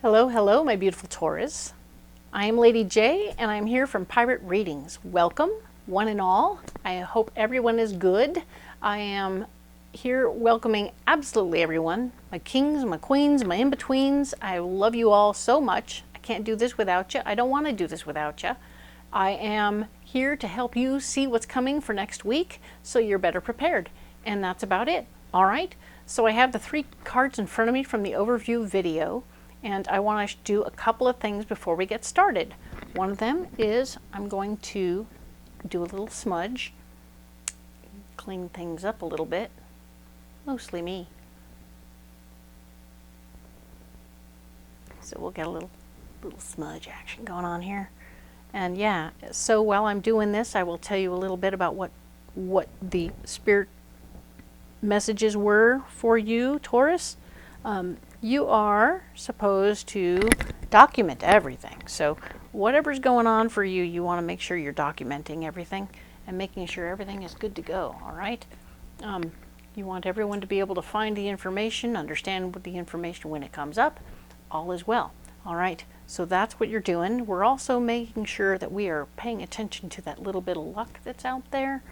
Hello, hello, my beautiful Taurus. I am Lady J, and I'm here from Pirate Readings. Welcome, one and all. I hope everyone is good. I am here welcoming absolutely everyone. My kings, my queens, my in-betweens. I love you all so much. I can't do this without you. I don't want to do this without you. I am here to help you see what's coming for next week so you're better prepared. And that's about it. All right? So I have the 3 cards in front of me from the overview video. And I want to do a couple of things before we get started. One of them is I'm going to do a little smudge, clean things up a little bit, mostly me. So we'll get a little smudge action going on here. And yeah, so while I'm doing this, I will tell you a little bit about what the spirit messages were for you, Taurus. You are supposed to document everything. So whatever's going on for you, you want to make sure you're documenting everything and making sure everything is good to go, all right? You want everyone to be able to find the information, understand what the information when it comes up, all is well, all right? So that's what you're doing. We're also making sure that we are paying attention to that little bit of luck that's out there.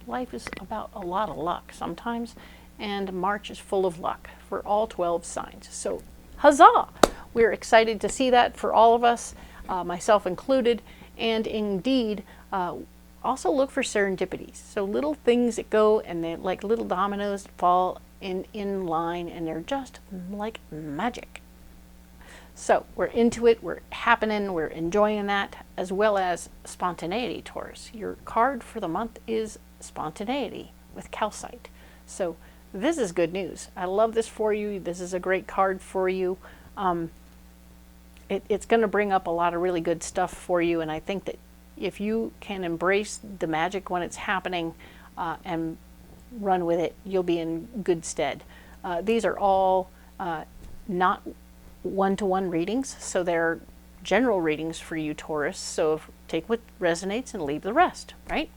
Life is about a lot of luck sometimes. And March is full of luck for all 12 signs. So huzzah! We're excited to see that for all of us, myself included. And indeed, also look for serendipities. So little things that go and they're like little dominoes that fall in line, and they're just like magic. So we're into it, we're happening, we're enjoying that, as well as spontaneity, Taurus. Your card for the month is spontaneity with calcite. So this is good news. I love this for you. This is a great card for you. It's going to bring up a lot of really good stuff for you, and I think that if you can embrace the magic when it's happening and run with it, you'll be in good stead. These are all not one-to-one readings, so they're general readings for you, Taurus. So take what resonates and leave the rest, right?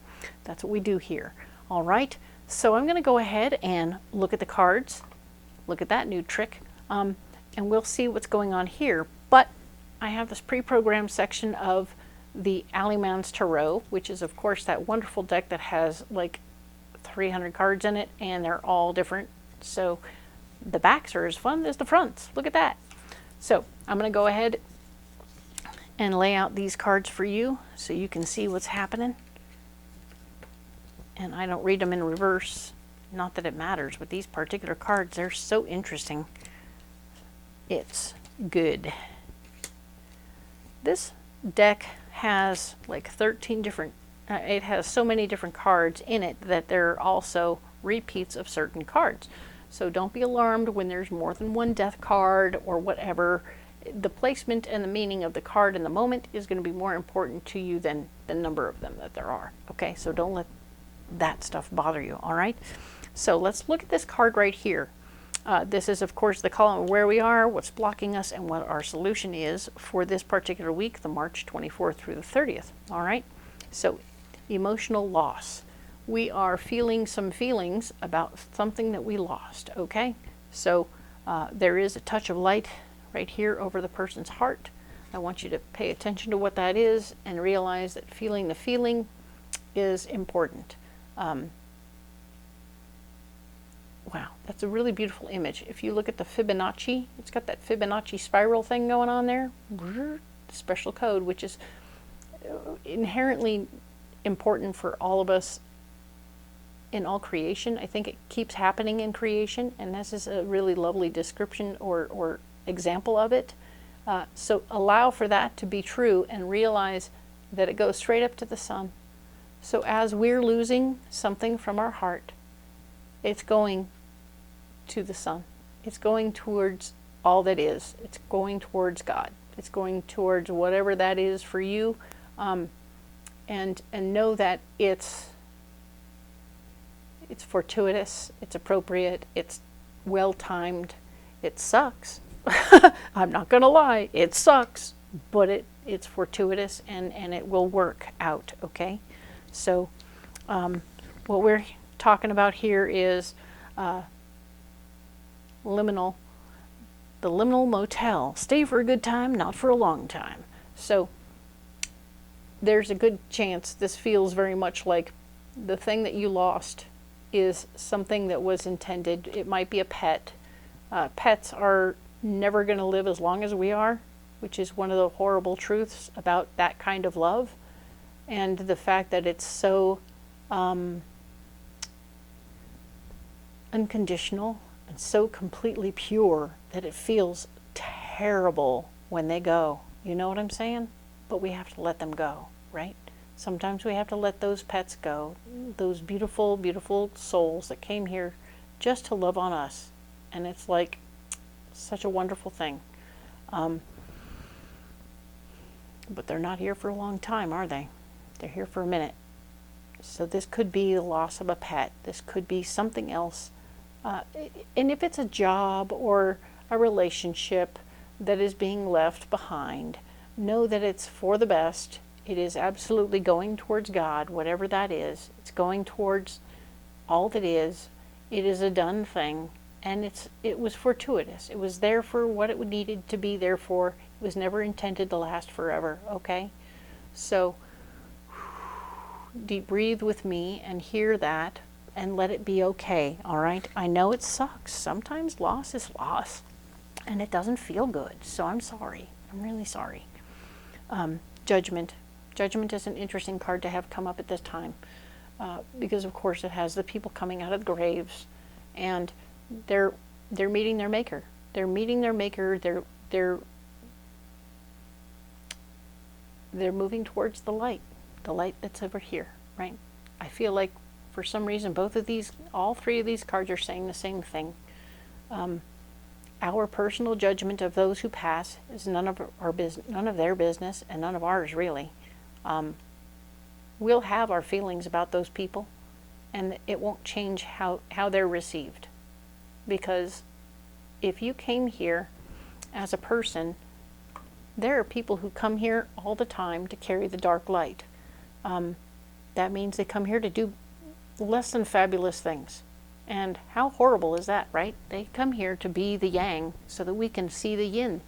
That's what we do here. All right. So I'm going to go ahead and look at the cards, look at that new trick, and we'll see what's going on here. But I have this pre-programmed section of the Alleyman's Tarot, which is, of course, that wonderful deck that has like 300 cards in it, and they're all different. So the backs are as fun as the fronts. Look at that. So I'm going to go ahead and lay out these cards for you so you can see what's happening. And I don't read them in reverse. Not that it matters, but these particular cards, they're so interesting. It's good. This deck has like 13 different, it has so many different cards in it that they're also repeats of certain cards. So don't be alarmed when there's more than one death card or whatever. The placement and the meaning of the card in the moment is going to be more important to you than the number of them that there are. Okay, so don't let that stuff bother you. All right, so let's look at this card right here. This is, of course, the column of where we are, what's blocking us, and what our solution is for this particular week, the March 24th through the 30th. All right, so emotional loss. We are feeling some feelings about something that we lost. Okay, so there is a touch of light right here over the person's heart. I want you to pay attention to what that is and realize that feeling the feeling is important. Wow, that's a really beautiful image. If you look at the Fibonacci, it's got that Fibonacci spiral thing going on there. Special code, which is inherently important for all of us in all creation. I think it keeps happening in creation, and this is a really lovely description or example of it. So allow for that to be true and realize that it goes straight up to the sun. So as we're losing something from our heart, it's going to the sun. It's going towards all that is. It's going towards God. It's going towards whatever that is for you. And know that it's fortuitous, it's appropriate, it's well-timed. It sucks. I'm not going to lie. It sucks, but it's fortuitous and it will work out, okay? So what we're talking about here is liminal the liminal motel. Stay for a good time, not for a long time. So there's a good chance this feels very much like the thing that you lost is something that was intended. It might be a pet. Pets are never going to live as long as we are, which is one of the horrible truths about that kind of love. And the fact that it's so unconditional and so completely pure that it feels terrible when they go. You know what I'm saying? But we have to let them go, right? Sometimes we have to let those pets go, those beautiful, beautiful souls that came here just to love on us. And it's like such a wonderful thing. But they're not here for a long time, are they? They're here for a minute. So this could be the loss of a pet. This could be something else. And if it's a job or a relationship that is being left behind, know that it's for the best. It is absolutely going towards God, whatever that is. It's going towards all that is. It is a done thing, and it was fortuitous. It was there for what it needed to be there for. It was never intended to last forever, okay? So deep breathe with me and hear that and let it be okay, all right? I know it sucks. Sometimes loss is loss, and it doesn't feel good, so I'm sorry. I'm really sorry. Judgment. Judgment is an interesting card to have come up at this time because, of course, it has the people coming out of the graves, and they're meeting their maker. They're meeting their maker. They're moving towards the light that's over here, right? I feel like for some reason all three of these cards are saying the same thing. Our personal judgment of those who pass is none of their business, and none of ours really. We'll have our feelings about those people, and it won't change how they're received. Because if you came here as a person, there are people who come here all the time to carry the dark light. That means they come here to do less than fabulous things. And how horrible is that, right? They come here to be the yang so that we can see the yin.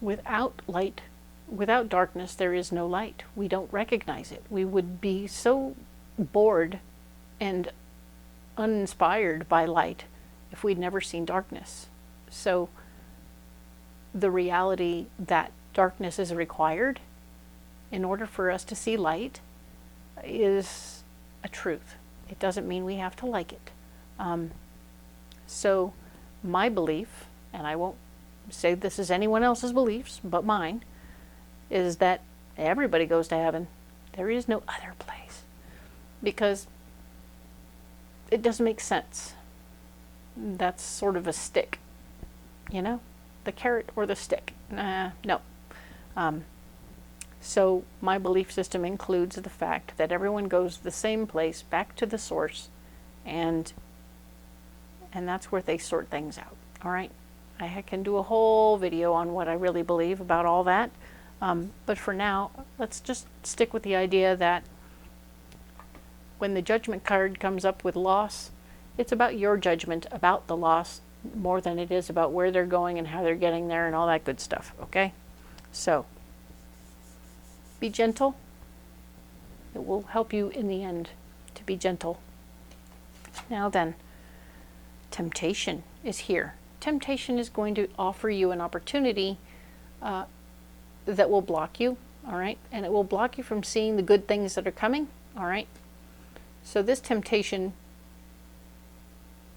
Without light, without darkness, there is no light. We don't recognize it. We would be so bored and uninspired by light if we'd never seen darkness. So the reality that darkness is required in order for us to see light is a truth. It doesn't mean we have to like it. So my belief, and I won't say this is anyone else's beliefs but mine, is that everybody goes to heaven. There is no other place. Because it doesn't make sense. That's sort of a stick. You know? The carrot or the stick. No. So my belief system includes the fact that everyone goes the same place, back to the source, and that's where they sort things out. All right? I can do a whole video on what I really believe about all that. But for now, let's just stick with the idea that when the judgment card comes up with loss, it's about your judgment about the loss more than it is about where they're going and how they're getting there and all that good stuff, okay? So be gentle. It will help you in the end to be gentle. Now then, temptation is here. Temptation is going to offer you an opportunity that will block you, all right? And it will block you from seeing the good things that are coming, all right? So this temptation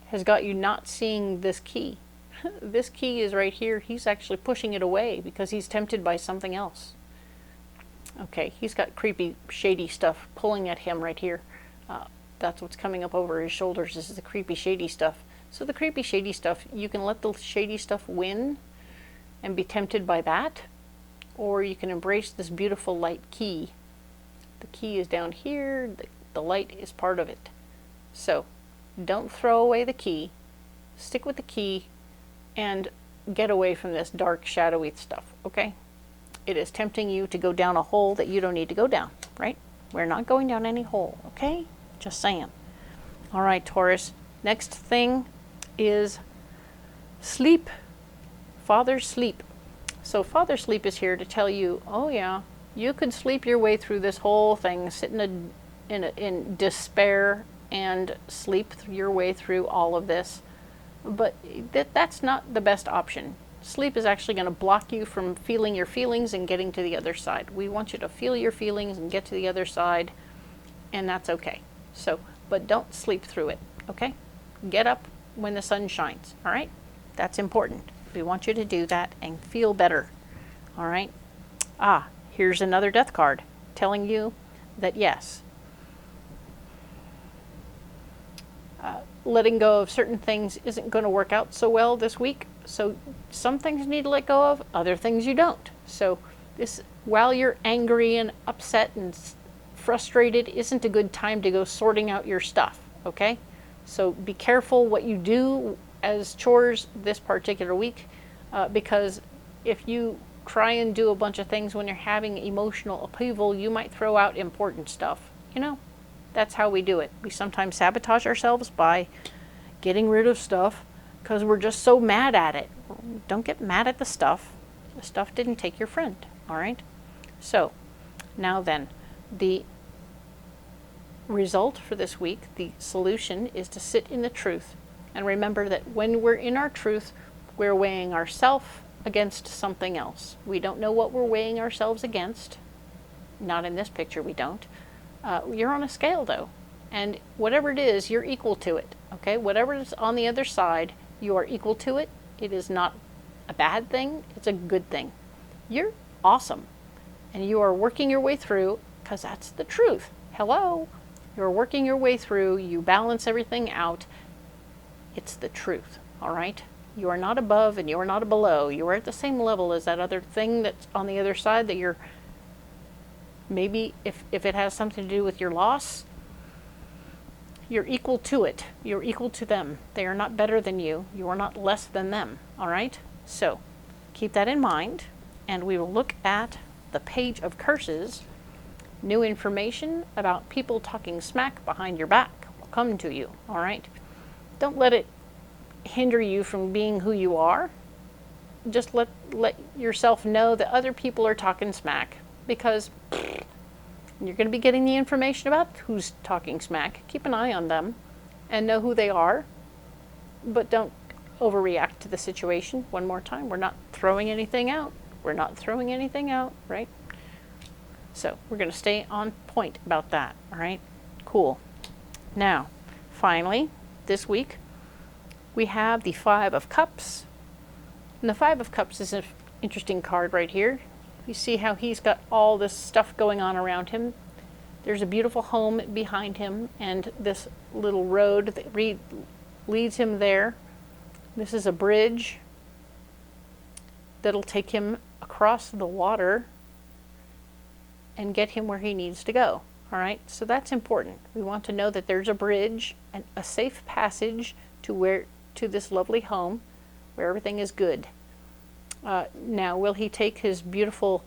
has got you not seeing this key. This key is right here. He's actually pushing it away because he's tempted by something else. Okay, he's got creepy, shady stuff pulling at him right here. That's what's coming up over his shoulders. This is the creepy, shady stuff. So the creepy, shady stuff, you can let the shady stuff win and be tempted by that, or you can embrace this beautiful light key. The key is down here. The light is part of it. So don't throw away the key. Stick with the key and get away from this dark, shadowy stuff, okay? It is tempting you to go down a hole that you don't need to go down, right? We're not going down any hole, okay? Just saying. All right, Taurus. Next thing is Sleep. Father sleep. So Father sleep is here to tell you, oh yeah, you could sleep your way through this whole thing, sit in despair and sleep your way through all of this. But that's not the best option. Sleep is actually going to block you from feeling your feelings and getting to the other side. We want you to feel your feelings and get to the other side, and that's okay. So, but don't sleep through it, okay? Get up when the sun shines, all right? That's important. We want you to do that and feel better, all right? Ah, here's another death card telling you that yes, letting go of certain things isn't going to work out so well this week. So some things you need to let go of, other things you don't. So this, while you're angry and upset and frustrated, isn't a good time to go sorting out your stuff, okay? So be careful what you do as chores this particular week, because if you try and do a bunch of things when you're having emotional upheaval, you might throw out important stuff, you know? That's how we do it. We sometimes sabotage ourselves by getting rid of stuff because we're just so mad at it. Don't get mad at the stuff. The stuff didn't take your friend, all right? So, now then, the result for this week, the solution is to sit in the truth. And remember that when we're in our truth, we're weighing ourselves against something else. We don't know what we're weighing ourselves against. Not in this picture, we don't. You're on a scale though, and whatever it is, you're equal to it, okay? Whatever is on the other side, you are equal to it. It is not a bad thing, it's a good thing. You're awesome, and you are working your way through, because that's the truth. Hello? You're working your way through, you balance everything out. It's the truth, all right? You are not above and you are not below. You are at the same level as that other thing that's on the other side that you're, maybe if it has something to do with your loss, you're equal to it. You're equal to them. They are not better than you. You are not less than them, all right? So keep that in mind, and we will look at the Page of Curses. New information about people talking smack behind your back will come to you, all right? Don't let it hinder you from being who you are. Just let yourself know that other people are talking smack, because you're going to be getting the information about who's talking smack. Keep an eye on them and know who they are, but don't overreact to the situation. One more time, we're not throwing anything out. We're not throwing anything out, right? So we're going to stay on point about that, all right? Cool. Now, finally, this week, we have the Five of Cups. And the Five of Cups is an interesting card right here. You see how he's got all this stuff going on around him. There's a beautiful home behind him and this little road that leads him there. This is a bridge that'll take him across the water and get him where he needs to go. All right, so that's important. We want to know that there's a bridge and a safe passage to this lovely home where everything is good. Now, will he take his beautiful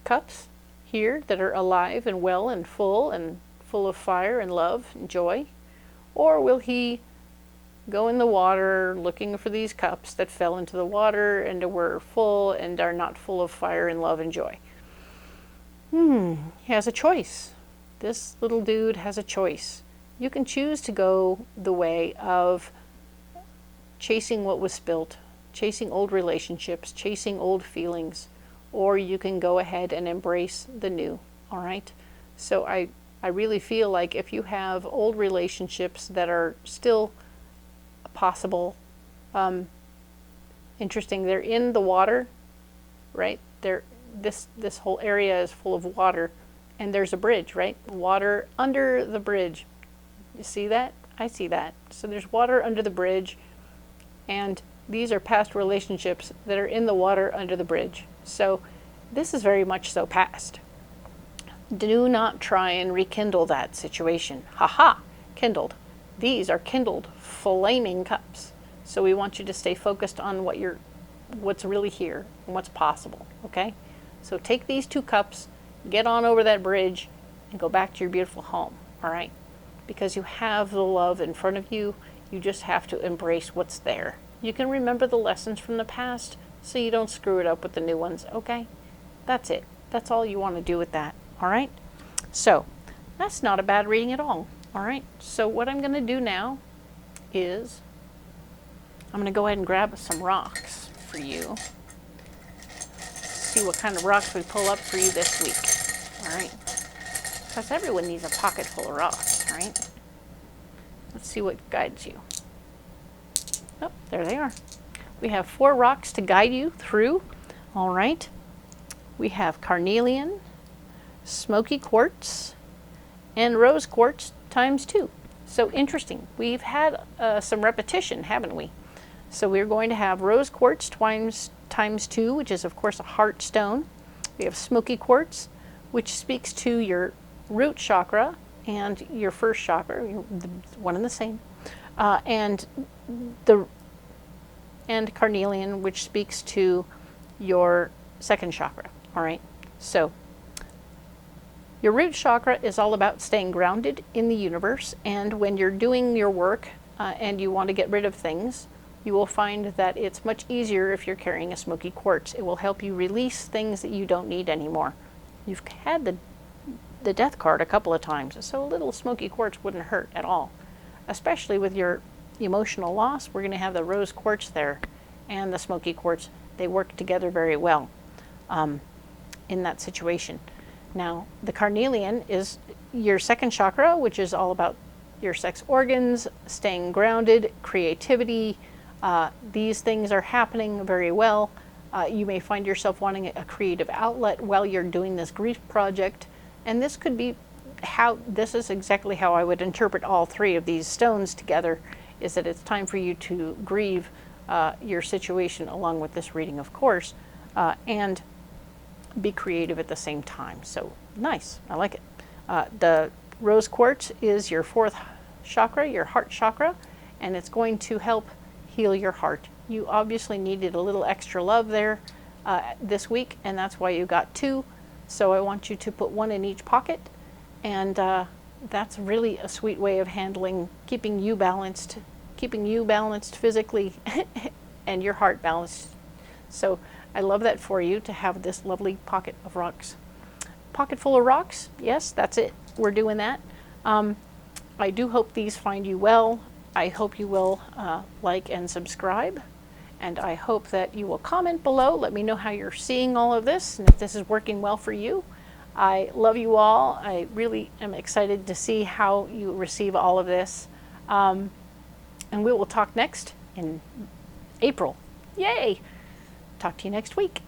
cups here that are alive and well and full of fire and love and joy? Or will he go in the water looking for these cups that fell into the water and were full and are not full of fire and love and joy? He has a choice. This little dude has a choice. You can choose to go the way of chasing what was spilt, chasing old relationships, chasing old feelings, or you can go ahead and embrace the new, all right? So I really feel like if you have old relationships that are still possible, interesting, they're in the water, right? This whole area is full of water, and there's a bridge, right? Water under the bridge. You see that? I see that. So there's water under the bridge, and these are past relationships that are in the water under the bridge. So this is very much so past. Do not try and rekindle that situation. Ha! Kindled. These are kindled, flaming cups. So we want you to stay focused on what's really here and what's possible, okay? So take these two cups, get on over that bridge, and go back to your beautiful home, all right? Because you have the love in front of you. You just have to embrace what's there. You can remember the lessons from the past so you don't screw it up with the new ones, okay? That's it. That's all you want to do with that, all right? So, that's not a bad reading at all, all right? So what I'm going to do now is I'm going to go ahead and grab some rocks for you. See what kind of rocks we pull up for you this week, all right? Because everyone needs a pocket full of rocks, right? Let's see what guides you. Oh, there they are. We have 4 rocks to guide you through, all right? We have carnelian, smoky quartz, and rose quartz times 2. So interesting. We've had some repetition, haven't we? So we're going to have rose quartz times 2, which is of course a heart stone. We have smoky quartz, which speaks to your root chakra and your first chakra, one and the same, and carnelian, which speaks to your second chakra. All right. So your root chakra is all about staying grounded in the universe, and when you're doing your work and you want to get rid of things, you will find that it's much easier if you're carrying a smoky quartz. It will help you release things that you don't need anymore. You've had the death card a couple of times, so a little smoky quartz wouldn't hurt at all. Especially with your emotional loss, we're going to have the rose quartz there and the smoky quartz. They work together very well in that situation. Now, the carnelian is your second chakra, which is all about your sex organs, staying grounded, creativity. These things are happening very well. You may find yourself wanting a creative outlet while you're doing this grief project. And this could be this is exactly how I would interpret all 3 of these stones together, is that it's time for you to grieve your situation along with this reading, of course, and be creative at the same time. So nice, I like it. The rose quartz is your 4th chakra, your heart chakra, and it's going to help heal your heart. You obviously needed a little extra love there this week, and that's why you got 2. So I want you to put 1 in each pocket, and that's really a sweet way of handling keeping you balanced physically and your heart balanced. So I love that for you to have this lovely pocket of rocks. Pocket full of rocks, yes, that's it. We're doing that. I do hope these find you well. I hope you will like and subscribe. And I hope that you will comment below. Let me know how you're seeing all of this and if this is working well for you. I love you all. I really am excited to see how you receive all of this. And we will talk next in April. Yay! Talk to you next week.